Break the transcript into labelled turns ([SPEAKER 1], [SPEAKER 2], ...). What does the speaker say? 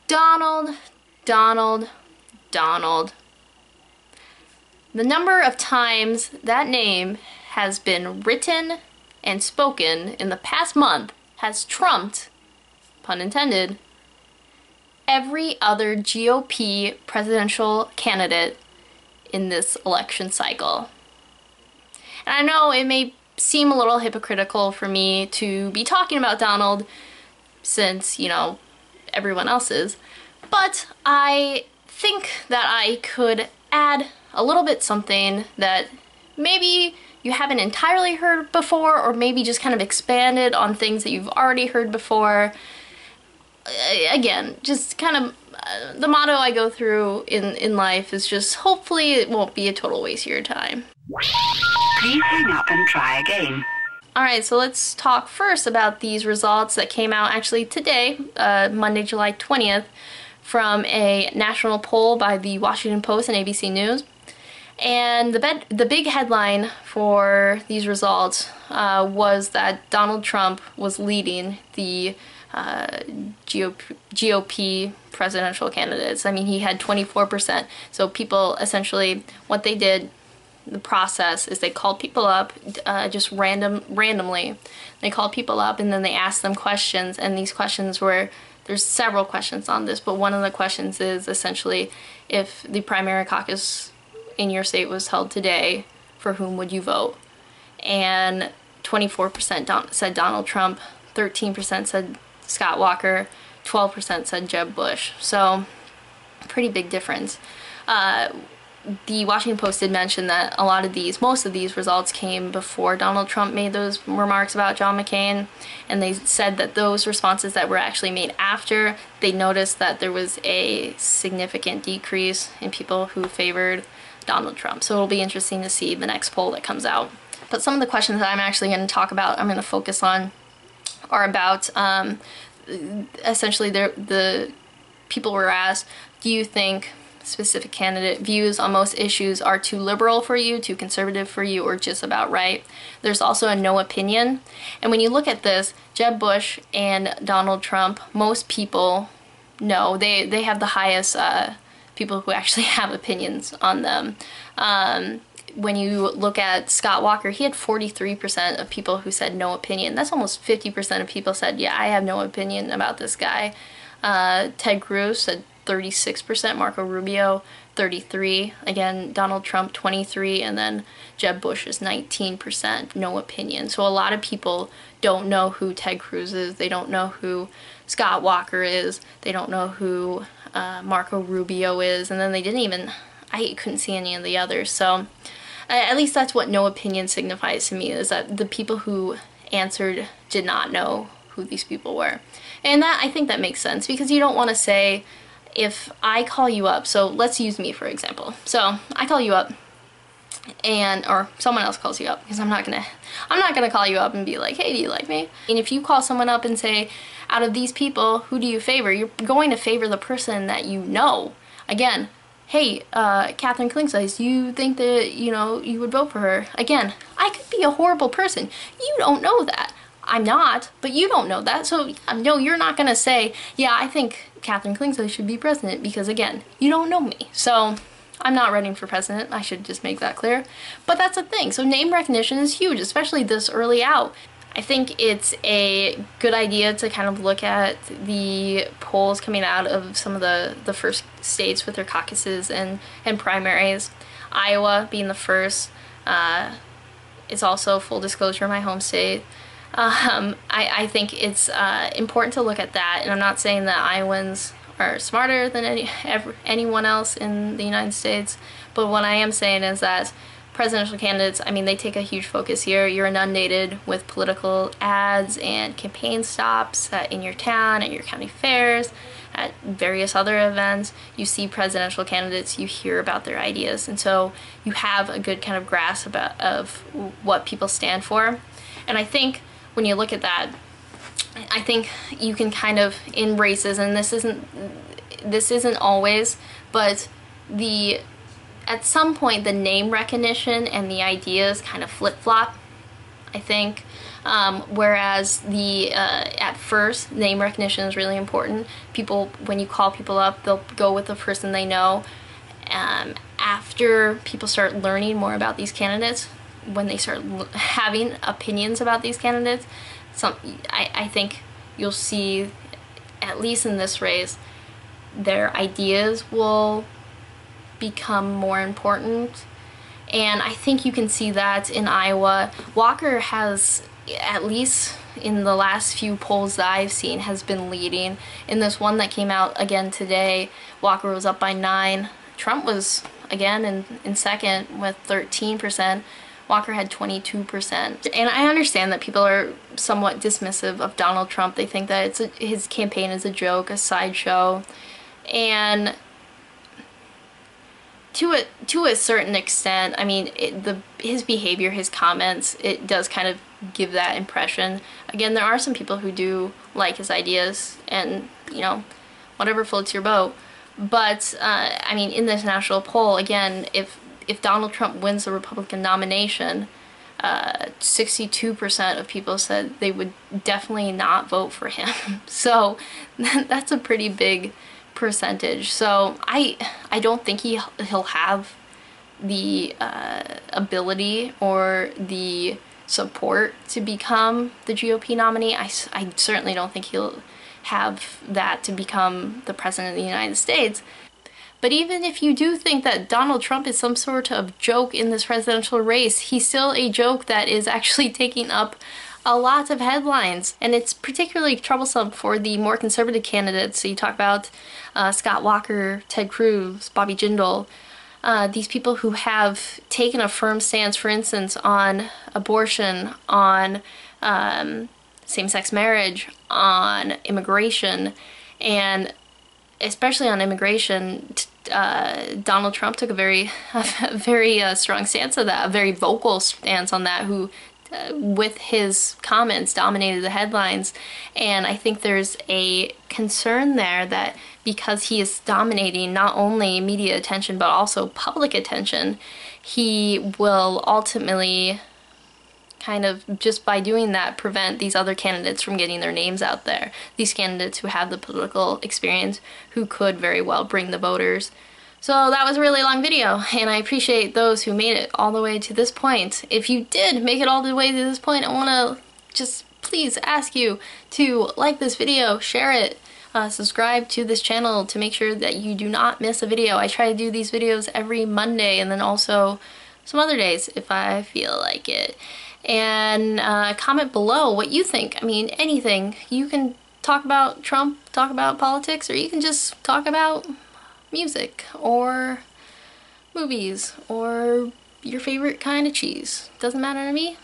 [SPEAKER 1] Donald, Donald, Donald. The number of times that name has been written and spoken in the past month has trumped, pun intended, every other GOP presidential candidate in this election cycle. And I know it may seem a little hypocritical for me to be talking about Donald since, you know, everyone else is, but I think that I could add a little bit something that maybe you haven't entirely heard before, or maybe just kind of expanded on things that you've already heard before. Again, just kind of the motto I go through in life is just hopefully it won't be a total waste of your time.
[SPEAKER 2] Please hang up and try again.
[SPEAKER 1] Alright, so let's talk first about these results that came out actually today, Monday, July 20th, from a national poll by the Washington Post and ABC News. And the big headline for these results was that Donald Trump was leading the GOP presidential candidates. I mean, he had 24%. So people essentially, what they did, the process is they called people up just randomly. They called people up and then they asked them questions, and these questions were, there's several questions on this, but one of the questions is essentially, if the primary caucus in your state was held today, for whom would you vote? And 24% said Donald Trump, 13% said Scott Walker, 12% said Jeb Bush. So, pretty big difference. The Washington Post did mention that most of these results came before Donald Trump made those remarks about John McCain, and they said that those responses that were actually made after, they noticed that there was a significant decrease in people who favored Donald Trump. So it'll be interesting to see the next poll that comes out. But some of the questions that I'm actually going to talk about, I'm going to focus on, are about essentially the people were asked, do you think specific candidate views on most issues are too liberal for you, too conservative for you, or just about right? There's also a no opinion. And when you look at this, Jeb Bush and Donald Trump, most people know, they have the highest people who actually have opinions on them. When you look at Scott Walker, he had 43% of people who said no opinion. That's almost 50% of people said, yeah, I have no opinion about this guy. Ted Cruz said 36%, Marco Rubio 33%, again Donald Trump 23%, and then Jeb Bush is 19%, no opinion. So a lot of people don't know who Ted Cruz is, they don't know who Scott Walker is, they don't know who Marco Rubio is, and then I couldn't see any of the others. So at least that's what no opinion signifies to me, is that the people who answered did not know who these people were. And that, I think that makes sense, because you don't want to say, if I call you up, so let's use me for example. So I call you up, or someone else calls you up, because I'm not gonna call you up and be like, hey, do you like me? And if you call someone up and say, out of these people, who do you favor? You're going to favor the person that you know. Again, hey, Catherine Klingsize, do you think that, you know, you would vote for her? Again, I could be a horrible person. You don't know that. I'm not, but you don't know that. So, no, you're not going to say, yeah, I think Catherine Klingsize should be president, because, again, you don't know me. So, I'm not running for president. I should just make that clear. But that's the thing. So, name recognition is huge, especially this early out. I think it's a good idea to kind of look at the polls coming out of some of the first states with their caucuses and primaries. Iowa being the first. It's also, full disclosure, my home state. I think it's important to look at that, and I'm not saying that Iowans are smarter than anyone else in the United States, but what I am saying is that presidential candidates, I mean, they take a huge focus here. You're inundated with political ads and campaign stops in your town, at your county fairs, at various other events. You see presidential candidates, you hear about their ideas, and so you have a good kind of grasp of what people stand for. And I think when you look at that, I think you can kind of, in races, and this isn't always, but at some point the name recognition and the ideas kind of flip-flop, I think. Whereas at first, name recognition is really important. People, when you call people up, they'll go with the person they know. After people start learning more about these candidates, when they start having opinions about these candidates, I think you'll see, at least in this race, their ideas will become more important. And I think you can see that in Iowa. Walker has, at least in the last few polls that I've seen, has been leading. In this one that came out again today, Walker was up by 9. Trump was again in second with 13%. Walker had 22%. And I understand that people are somewhat dismissive of Donald Trump. They think that his campaign is a joke, a sideshow. And to a certain extent, I mean, his behavior, his comments, it does kind of give that impression. Again, there are some people who do like his ideas, and, you know, whatever floats your boat. But, I mean, in this national poll, again, if Donald Trump wins the Republican nomination, 62% of people said they would definitely not vote for him. So that's a pretty big percentage. So I don't think he'll have the ability or the support to become the GOP nominee. I certainly don't think he'll have that to become the president of the United States. But even if you do think that Donald Trump is some sort of joke in this presidential race, he's still a joke that is actually taking up a lot of headlines. And it's particularly troublesome for the more conservative candidates. So you talk about Scott Walker, Ted Cruz, Bobby Jindal, these people who have taken a firm stance, for instance, on abortion, on same-sex marriage, on immigration, and especially on immigration. Donald Trump took a very strong stance on that, a very vocal stance on that, who with his comments dominated the headlines. And I think there's a concern there that because he is dominating not only media attention but also public attention, he will ultimately kind of, just by doing that, prevent these other candidates from getting their names out there. These candidates who have the political experience, who could very well bring the voters. So that was a really long video, and I appreciate those who made it all the way to this point. If you did make it all the way to this point, I want to just please ask you to like this video, share it, subscribe to this channel to make sure that you do not miss a video. I try to do these videos every Monday, and then also some other days if I feel like it. And comment below what you think. I mean, anything. You can talk about Trump, talk about politics, or you can just talk about music or movies or your favorite kind of cheese. Doesn't matter to me.